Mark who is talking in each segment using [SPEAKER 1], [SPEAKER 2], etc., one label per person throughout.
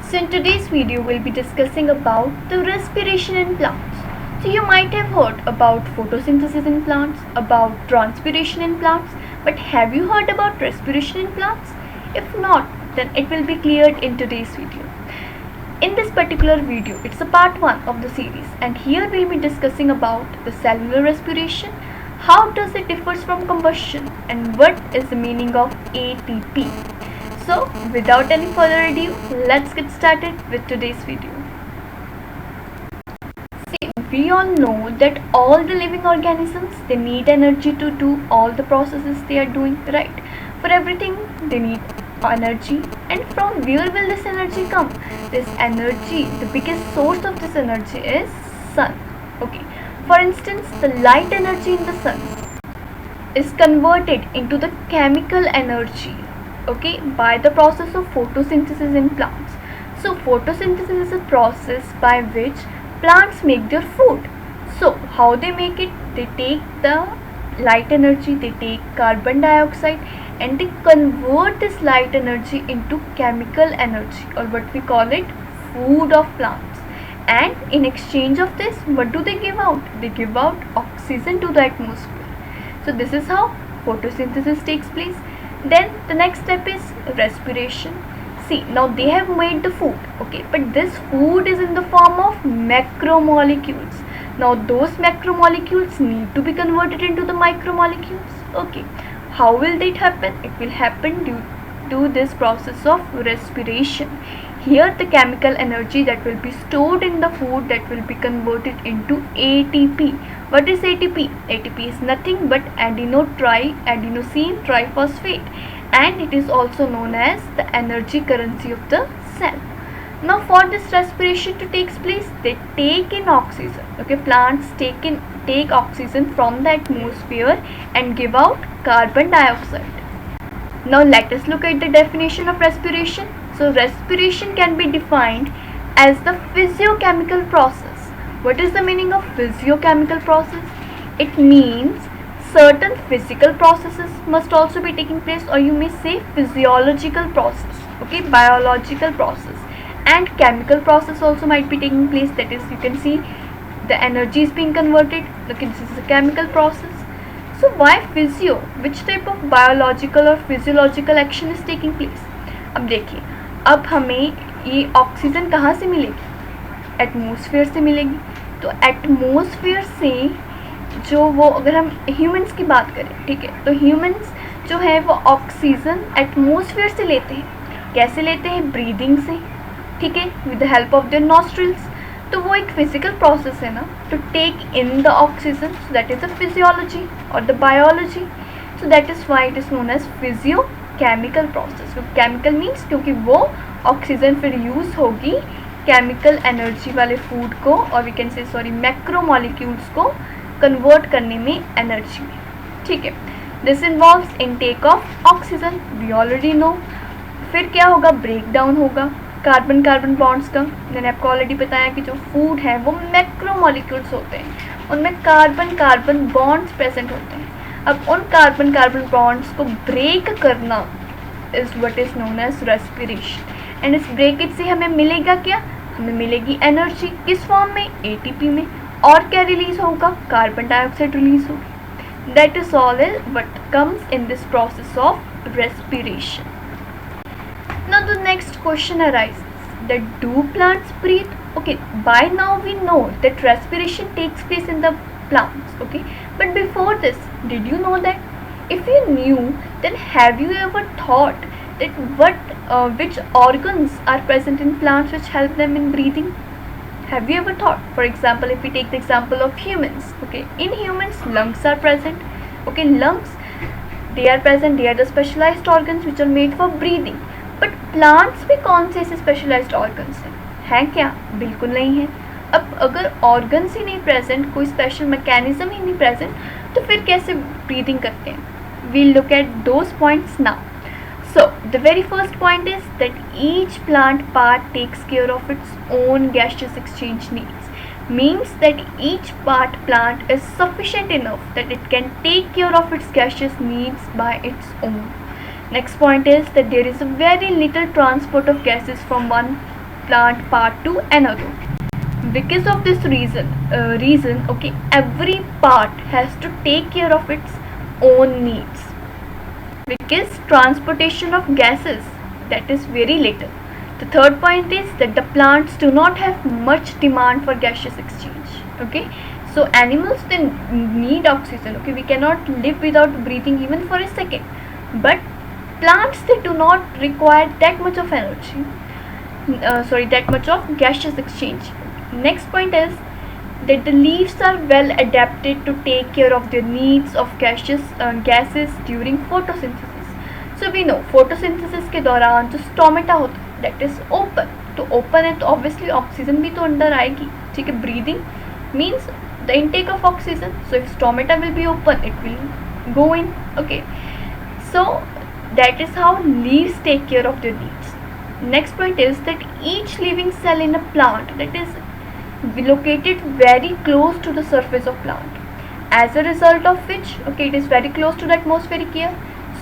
[SPEAKER 1] So in today's video we'll be discussing about the respiration in plants. So you might have heard about photosynthesis in plants, about transpiration in plants, but have you heard about respiration in plants? If not, then it will be cleared in today's video. In this particular video, it's a part 1 of the series, and here we'll be discussing about the cellular respiration, how does it differs from combustion, and what is the meaning of ATP. So without any further ado, let's get started with today's video. See, we all know that all the living organisms, they need energy to do all the processes they are doing, right? For everything they need energy, and from where will this energy come? This energy, the biggest source of this energy is sun. Okay, for instance, the light energy in the sun is converted into the chemical energy, okay, by the process of photosynthesis in plants. So photosynthesis is a process by which plants make their food. So how they make it? They take the light energy, they take carbon dioxide, and they convert this light energy into chemical energy, or what we call it food of plants. And in exchange of this, what do they give out? They give out oxygen to the atmosphere. So this is how photosynthesis takes place. Then the next step is respiration. See, now they have made the food, okay, but this food is in the form of macromolecules. Now those macromolecules need to be converted into the micromolecules. Okay, how will that happen? It will happen due to this process of respiration. Here the chemical energy that will be stored in the food, that will be converted into ATP. What is ATP? ATP is nothing but adenosine triphosphate, and it is also known as the energy currency of the cell. Now for this respiration to take place, they take in oxygen. Okay, plants take oxygen from the atmosphere and give out carbon dioxide. Now let us look at the definition of respiration. So respiration can be defined as the physiochemical process. What is the meaning of physiochemical process? It means certain physical processes must also be taking place, or you may say physiological process, okay, biological process, and chemical process also might be taking place. That is, you can see the energy is being converted. Okay, this is a chemical process. So why physio? Which type of biological or physiological action is taking place? अब देखिए, अब हमें ये oxygen कहाँ से मिलेगी? Atmosphere से मिलेगी. तो एटमॉस्फेयर से जो वो, अगर हम ह्यूमंस की बात करें, ठीक है, तो ह्यूमंस जो है वो ऑक्सीजन एटमॉस्फेयर से लेते हैं. कैसे लेते हैं? ब्रीदिंग से, ठीक है, with the help of their nostrils. तो वो एक फिजिकल प्रोसेस है ना, to take in the oxygen. So that is the physiology और the biology. So that is why it is known as physio chemical process. Chemical means क्योंकि वो oxygen फिर use होगी केमिकल एनर्जी वाले food को, और वी कैन से macromolecules को कन्वर्ट करने में, एनर्जी में, ठीक है. This involves intake of oxygen, we already know. फिर क्या होगा? ब्रेक डाउन होगा कार्बन कार्बन बॉन्ड्स का. मैंने आपको ऑलरेडी बताया कि जो फूड है वो मैक्रोमोलिक्यूल्स होते हैं, उनमें कार्बन कार्बन बॉन्ड्स प्रेजेंट होते हैं. अब उन कार्बन कार्बन बॉन्ड्स को ब्रेक करना is what is known as respiration. And इस ब्रेकेज से हमें मिलेगा क्या? हमें मिलेगी एनर्जी. किस फॉर्म में? एटीपी में. और क्या रिलीज होगा? कार्बन डाइऑक्साइड रिलीज होगी. That is all what comes in this process of respiration. Now the next question arises that do plants breathe? Okay, by now we know that respiration takes place in the plants, okay, but before this, did you know that? If you knew, then have you ever thought that which organs are present in plants which help them in breathing? Have you ever thought? For example, if we take the example of humans, okay, in humans lungs are present. Okay, lungs, they are present, they are the specialized organs which are made for breathing. But plants में कौन से ऐसे specialised organs हैं क्या? बिल्कुल नहीं है. अब अगर ऑर्गन्स ही नहीं प्रेजेंट, कोई स्पेशल मैकेनिज्म ही नहीं प्रेजेंट, तो फिर कैसे ब्रीदिंग करते हैं? We'll look at those points now. So the very first point is that each plant part takes care of its own gaseous exchange needs. Means that each plant is sufficient enough that it can take care of its gaseous needs by its own. Next point is that there is a very little transport of gases from one plant part to another. Because of this reason, okay, every part has to take care of its own needs, because transportation of gases, that is very little. The third point is that the plants do not have much demand for gaseous exchange. Okay, so animals, they need oxygen. Okay, we cannot live without breathing even for a second, but plants, they do not require that much of energy, that much of gaseous exchange. Next point is that the leaves are well adapted to take care of the needs of gases during photosynthesis. So we know photosynthesis के दौरान जो stomata होता है, that is open. तो open है तो obviously oxygen भी तो अंदर आएगी. ठीक है, breathing means the intake of oxygen. So if stomata will be open, it will go in. Okay, so that is how leaves take care of their needs. Next point is that each living cell in a plant, that is located very close to the surface of plant, as a result of which, okay, it is very close to the atmospheric air,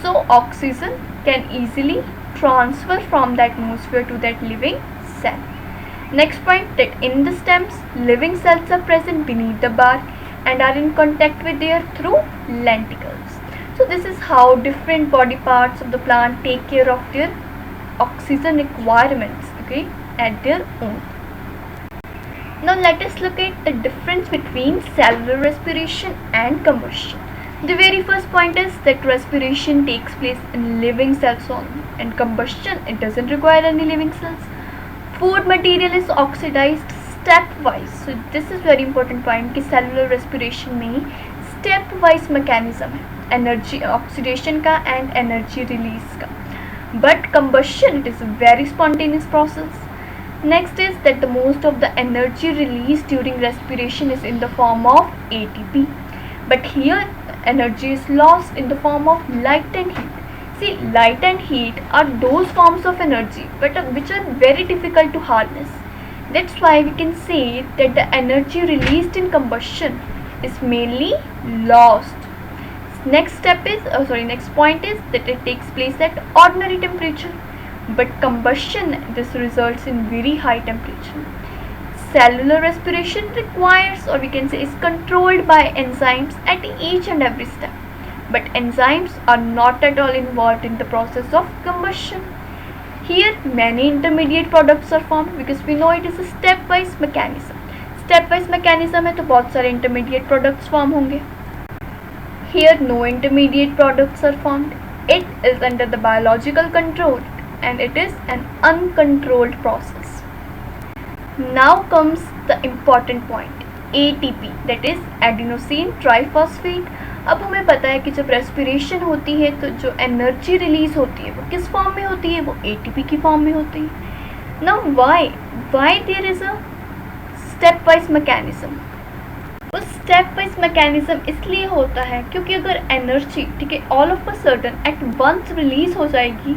[SPEAKER 1] so oxygen can easily transfer from the atmosphere to that living cell. Next point, that in the stems, living cells are present beneath the bark and are in contact with air through lenticles. So this is how different body parts of the plant take care of their oxygen requirements, okay, at their own. Now let us look at the difference between cellular respiration and combustion. The very first point is that respiration takes place in living cells only, and combustion, it doesn't require any living cells. Food material is oxidized stepwise. So this is very important point कि cellular respiration में stepwise mechanism है energy oxidation का and energy release का. But combustion, it is a very spontaneous process. Next is that the most of the energy released during respiration is in the form of ATP, but here energy is lost in the form of light and heat. See, light and heat are those forms of energy but which are very difficult to harness. That's why we can say that the energy released in combustion is mainly lost. Next point is that it takes place at ordinary temperature, but combustion, this results in very high temperature. Cellular respiration requires, or we can say is controlled by enzymes at each and every step, but enzymes are not at all involved in the process of combustion. Here many intermediate products are formed because we know it is a stepwise mechanism. Stepwise mechanism है तो बहुत सारे intermediate products form होंगे. Here no intermediate products are formed. It is under the biological control and it is an uncontrolled process. Now comes the important point, ATP, that is adenosine triphosphate. अब हमें पता है कि जब respiration होती है तो जो एनर्जी रिलीज होती है वो किस फॉर्म में होती है, वो ATP की फॉर्म में होती है. Now why there is a stepwise mechanism. वो स्टेप वाइज मैकेनिज्म इसलिए होता है क्योंकि अगर एनर्जी, ठीक है, all of a sudden at once release हो जाएगी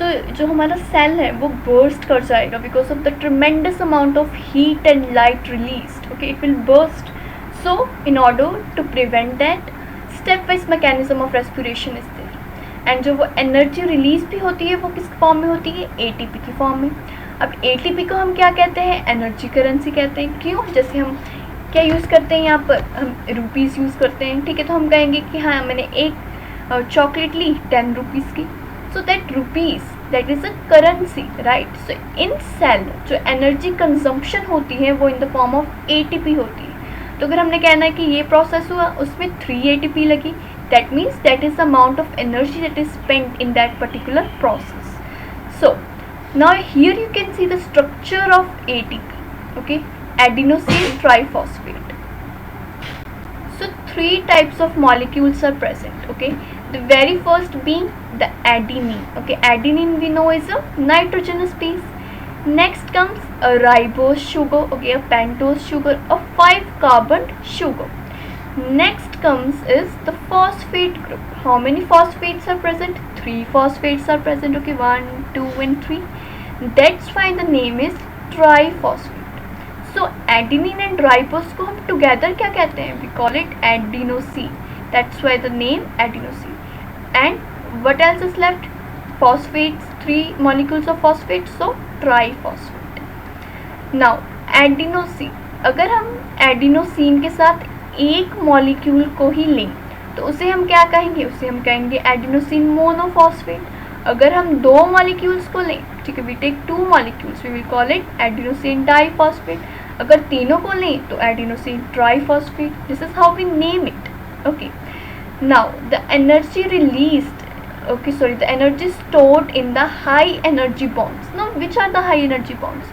[SPEAKER 1] तो जो हमारा सेल है वो बर्स्ट कर जाएगा because of the tremendous amount of heat and light released. Okay, it will burst. So in order to prevent that, stepwise mechanism of respiration is there. And जो वो एनर्जी रिलीज भी होती है वो किस form में होती है, ATP की फॉर्म में. अब ATP को हम क्या कहते हैं, एनर्जी करेंसी कहते हैं. क्यों, जैसे हम क्या यूज़ करते हैं, यहाँ पर हम रुपीज़ यूज़ करते हैं. ठीक है, तो हम कहेंगे कि हाँ मैंने एक चॉकलेट ली 10 रुपीज़ की. So that rupees, that is a currency, right? So in cell जो एनर्जी कंजम्पशन होती है वो in the form of ATP होती है. तो अगर हमने कहना है कि ये प्रोसेस हुआ उसमें 3 ATP लगी, that means that is the amount of energy that is spent in that particular process. So now here you can see the structure of ATP. Okay, adenosine triphosphate. So 3 types of molecules are present. Okay, the very first being the adenine. Okay, adenine we know is a nitrogenous base. Next comes a ribose sugar, okay, a pentose sugar, a 5 carbon sugar. Next comes is the phosphate group. How many phosphates are present? 3 phosphates are present. Okay, 1, 2 and 3. That's why the name is triphosphate. So adenine and ribose को हम together क्या कहते हैं? We call it adenosine. That's why the name adenosine. And what else is left? Phosphates, 3 molecules of phosphate, so triphosphate. Now adenosine, अगर हम adenosine के साथ एक मॉलिक्यूल को ही लें तो उसे हम क्या कहेंगे, उसे हम कहेंगे एडिनोसिन मोनोफॉस्फेट। अगर हम दो मॉलिक्यूल्स को लें, ठीक है, we take two molecules, we will call it adenosine diphosphate. अगर तीनों को लें तो adenosine triphosphate. This is how we name it. Okay, now the energy released, okay, sorry, the energy stored in the high energy bonds. Now which are the high energy bonds?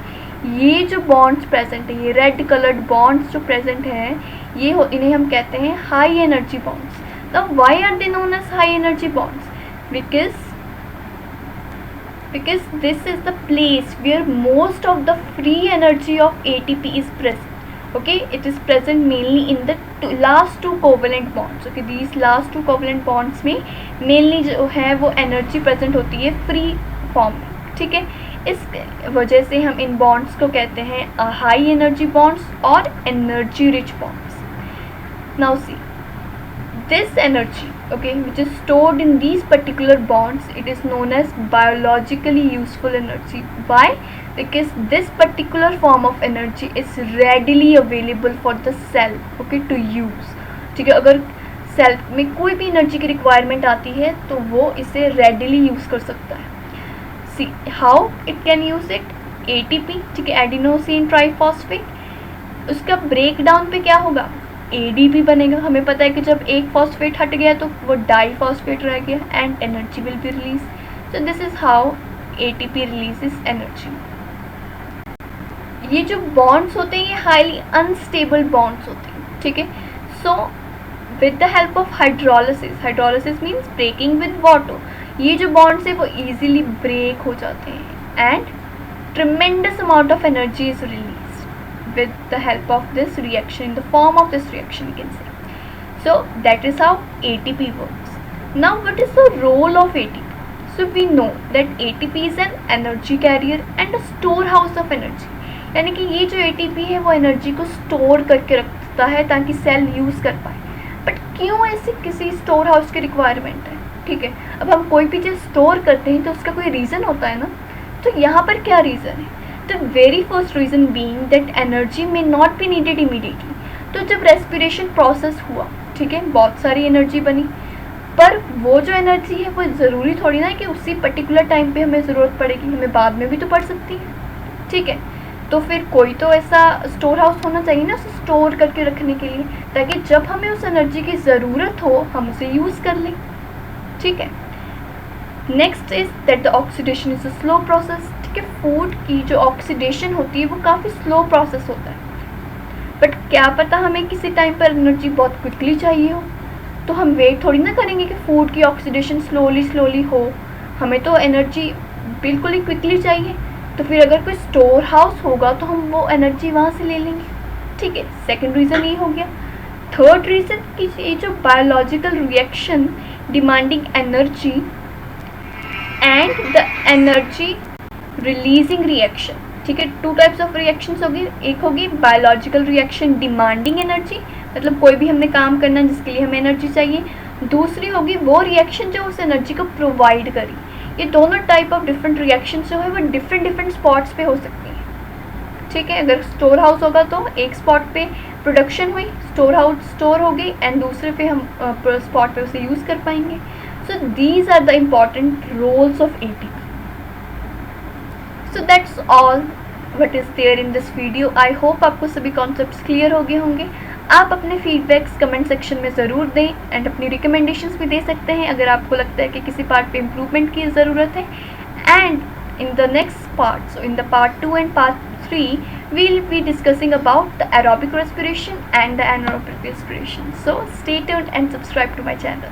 [SPEAKER 1] ये जो bonds present है, ये red coloured bonds जो present हैं, ये इन्हें हम कहते हैं high energy bonds. Now why are they known as high energy bonds? Because this is the place where most of the free energy of ATP is present. Okay, it is present mainly in the last two covalent bonds. Okay, these last two covalent bonds में mainly जो है वो energy present होती है free form में, ठीक है। इस वजह से हम इन bonds को कहते हैं high energy bonds और energy rich bonds. Now see, this energy, okay, which is stored in these particular bonds, it is known as biologically useful energy. Why? Because this particular form of energy is readily available for the cell, okay, to use. ठीक है, अगर cell में कोई भी energy की requirement आती है तो वो इसे रेडिली यूज कर सकता है। See how it can use it, ATP, ठीक है, एडिनोसिन ट्राइफॉस्फेट, उसका ब्रेक डाउन पे क्या होगा, ADP बनेगा। हमें पता है कि जब एक फॉस्फेट हट गया तो वो डाइफॉस्फेट रह गया and energy will be release. So this is how ATP releases energy. ये जो बॉन्ड्स होते हैं ये हाईली अनस्टेबल बॉन्ड्स होते हैं, ठीक है। So with the help of hydrolysis, hydrolysis means breaking with water, ये जो बॉन्ड्स है वो इजीली ब्रेक हो जाते हैं and tremendous amount of energy is release with the help of this reaction, in the form of this reaction you can say. So that is how ATP works. Now what is the role of ATP? So we know that ATP is an energy carrier and a storehouse of energy. यानी कि ये जो ATP है वो energy को store करके रखता है ताकि सेल यूज़ कर पाए। बट क्यों ऐसी किसी स्टोर हाउस की रिक्वायरमेंट है, ठीक है। अब हम कोई भी चीज़ स्टोर करते हैं तो उसका कोई रीज़न होता है ना, तो यहाँ पर क्या रीज़न है, the very first reason being that energy may not be needed immediately. तो जब रेस्पिरेशन प्रोसेस हुआ, ठीक है, बहुत सारी एनर्जी बनी, पर वो जो एनर्जी है वो ज़रूरी थोड़ी ना कि उसी पर्टिकुलर टाइम पे हमें ज़रूरत पड़ेगी, हमें बाद में भी तो पड़ सकती है, ठीक है। तो फिर कोई तो ऐसा स्टोर हाउस होना चाहिए ना उसे स्टोर करके रखने के लिए, ताकि जब हमें उस एनर्जी की ज़रूरत हो हम उसे यूज़ कर लें, ठीक है। Next is that the oxidation is a slow process, ठीक है। फूड की जो ऑक्सीडेशन होती है वो काफ़ी स्लो प्रोसेस होता है, बट क्या पता हमें किसी टाइम पर एनर्जी बहुत क्विकली चाहिए हो, तो हम वेट थोड़ी ना करेंगे कि फूड की ऑक्सीडेशन स्लोली हो, हमें तो एनर्जी बिल्कुल ही क्विकली चाहिए। तो फिर अगर कोई स्टोर हाउस होगा तो हम वो एनर्जी वहाँ से ले लेंगे, ठीक है। सेकेंड रीज़न ये हो गया। थर्ड रीज़न कि ये जो biological reaction demanding energy and the energy releasing reaction, ठीक है। टू टाइप्स ऑफ रिएक्शंस होगी, एक होगी बायोलॉजिकल रिएक्शन डिमांडिंग एनर्जी, मतलब कोई भी हमने काम करना है जिसके लिए हमें एनर्जी चाहिए, दूसरी होगी वो रिएक्शन जो उस एनर्जी को प्रोवाइड करी। ये दोनों टाइप ऑफ डिफरेंट रिएक्शंस जो है वो डिफरेंट स्पॉट्स पे हो सकती हैं, ठीक है। अगर स्टोर हाउस होगा तो एक स्पॉट पे प्रोडक्शन हुई, स्टोर हाउस स्टोर हो गई एंड दूसरे पे हम स्पॉट पे उसे यूज़ कर पाएंगे। So these are the important roles of ATP. So that's all what is there in this video. I hope आपको सभी कॉन्सेप्ट्स क्लियर हो गए होंगे। आप अपने फीडबैक्स कमेंट सेक्शन में ज़रूर दें एंड अपनी रिकमेंडेशंस भी दे सकते हैं अगर आपको लगता है कि किसी पार्ट पे इम्प्रूवमेंट की ज़रूरत है। And in the next part, so in the part 2 and part 3 we'll be discussing about the aerobic respiration and the anaerobic respiration. So stay tuned and subscribe to my channel.